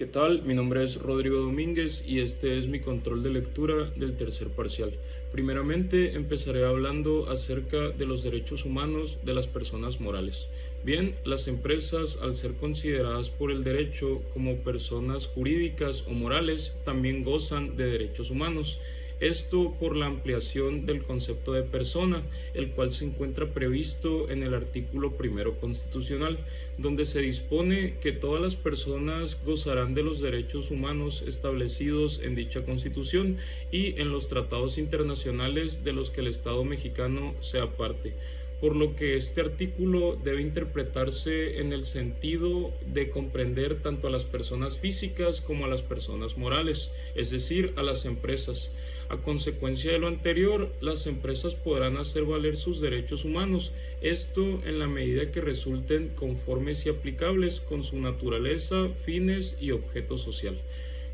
¿Qué tal? Mi nombre es Rodrigo Domínguez y este es mi control de lectura del tercer parcial. Primeramente empezaré hablando acerca de los derechos humanos de las personas morales. Bien, las empresas, al ser consideradas por el derecho como personas jurídicas o morales, también gozan de derechos humanos. Esto por la ampliación del concepto de persona, el cual se encuentra previsto en el artículo primero constitucional, donde se dispone que todas las personas gozarán de los derechos humanos establecidos en dicha Constitución y en los tratados internacionales de los que el Estado mexicano sea parte, por lo que este artículo debe interpretarse en el sentido de comprender tanto a las personas físicas como a las personas morales, es decir, a las empresas. A consecuencia de lo anterior, las empresas podrán hacer valer sus derechos humanos, esto en la medida que resulten conformes y aplicables con su naturaleza, fines y objeto social.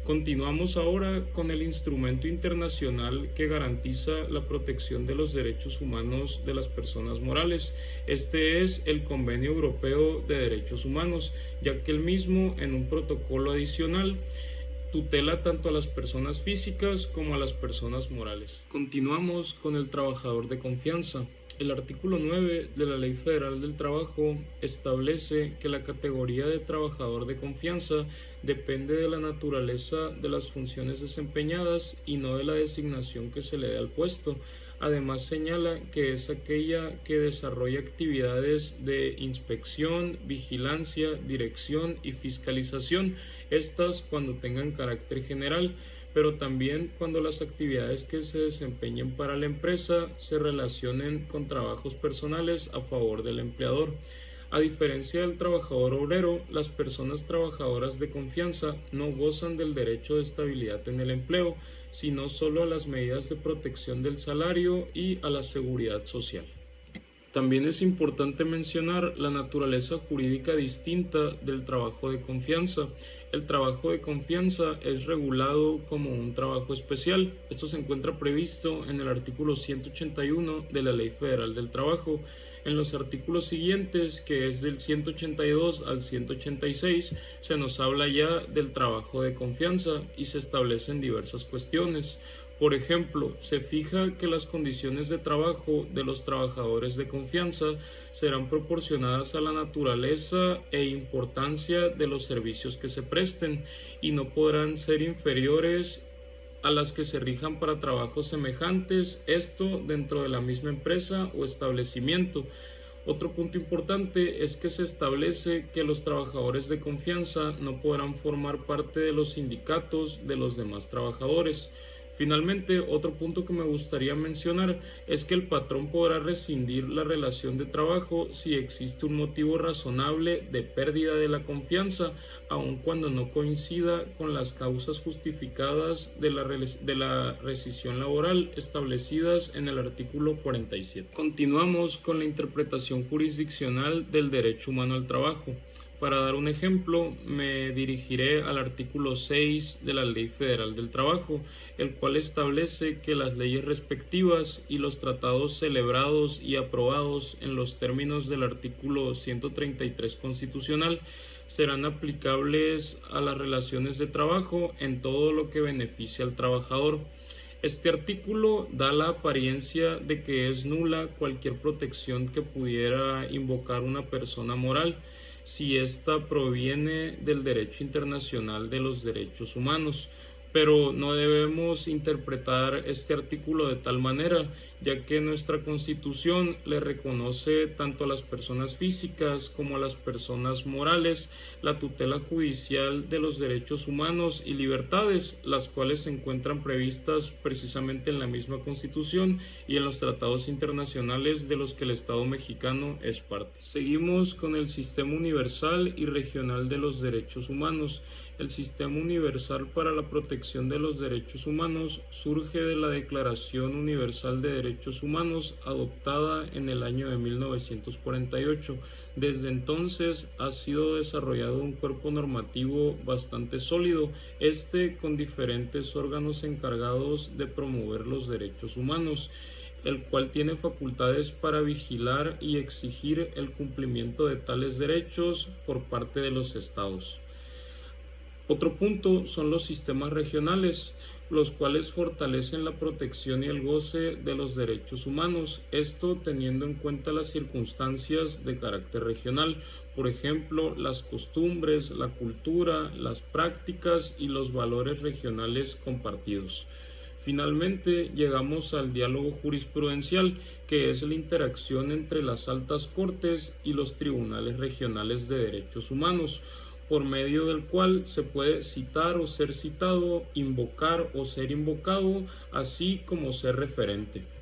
Continuamos ahora con el instrumento internacional que garantiza la protección de los derechos humanos de las personas morales. Este es el Convenio Europeo de Derechos Humanos, ya que el mismo, en un protocolo adicional, tutela tanto a las personas físicas como a las personas morales. Continuamos con el trabajador de confianza. El artículo 9 de la Ley Federal del Trabajo establece que la categoría de trabajador de confianza depende de la naturaleza de las funciones desempeñadas y no de la designación que se le dé al puesto. Además señala que es aquella que desarrolla actividades de inspección, vigilancia, dirección y fiscalización, estas cuando tengan carácter general, pero también cuando las actividades que se desempeñen para la empresa se relacionen con trabajos personales a favor del empleador. A diferencia del trabajador obrero, las personas trabajadoras de confianza no gozan del derecho de estabilidad en el empleo, sino solo a las medidas de protección del salario y a la seguridad social. También es importante mencionar la naturaleza jurídica distinta del trabajo de confianza. El trabajo de confianza es regulado como un trabajo especial. Esto se encuentra previsto en el artículo 181 de la Ley Federal del Trabajo. En los artículos siguientes, que es del 182 al 186, se nos habla ya del trabajo de confianza y se establecen diversas cuestiones. Por ejemplo, se fija que las condiciones de trabajo de los trabajadores de confianza serán proporcionadas a la naturaleza e importancia de los servicios que se presten y no podrán ser inferiores a las que se rijan para trabajos semejantes, esto dentro de la misma empresa o establecimiento. Otro punto importante es que se establece que los trabajadores de confianza no podrán formar parte de los sindicatos de los demás trabajadores. Finalmente, otro punto que me gustaría mencionar es que el patrón podrá rescindir la relación de trabajo si existe un motivo razonable de pérdida de la confianza, aun cuando no coincida con las causas justificadas de la rescisión laboral establecidas en el artículo 47. Continuamos con la interpretación jurisdiccional del derecho humano al trabajo. Para dar un ejemplo, me dirigiré al artículo 6 de la Ley Federal del Trabajo, el cual establece que las leyes respectivas y los tratados celebrados y aprobados en los términos del artículo 133 constitucional serán aplicables a las relaciones de trabajo en todo lo que beneficie al trabajador. Este artículo da la apariencia de que es nula cualquier protección que pudiera invocar una persona moral, si ésta proviene del derecho internacional de los derechos humanos, pero no debemos interpretar este artículo de tal manera, ya que nuestra Constitución le reconoce tanto a las personas físicas como a las personas morales la tutela judicial de los derechos humanos y libertades, las cuales se encuentran previstas precisamente en la misma Constitución y en los tratados internacionales de los que el Estado mexicano es parte. Seguimos con el Sistema Universal y Regional de los Derechos Humanos. El Sistema Universal para la Protección de los Derechos Humanos surge de la Declaración Universal de Derechos Humanos adoptada en el año de 1948. Desde entonces ha sido desarrollado un cuerpo normativo bastante sólido, con diferentes órganos encargados de promover los derechos humanos, el cual tiene facultades para vigilar y exigir el cumplimiento de tales derechos por parte de los estados. Otro punto son los sistemas regionales, los cuales fortalecen la protección y el goce de los derechos humanos, esto teniendo en cuenta las circunstancias de carácter regional, por ejemplo, las costumbres, la cultura, las prácticas y los valores regionales compartidos. Finalmente, llegamos al diálogo jurisprudencial, que es la interacción entre las altas cortes y los tribunales regionales de derechos humanos, por medio del cual se puede citar o ser citado, invocar o ser invocado, así como ser referente.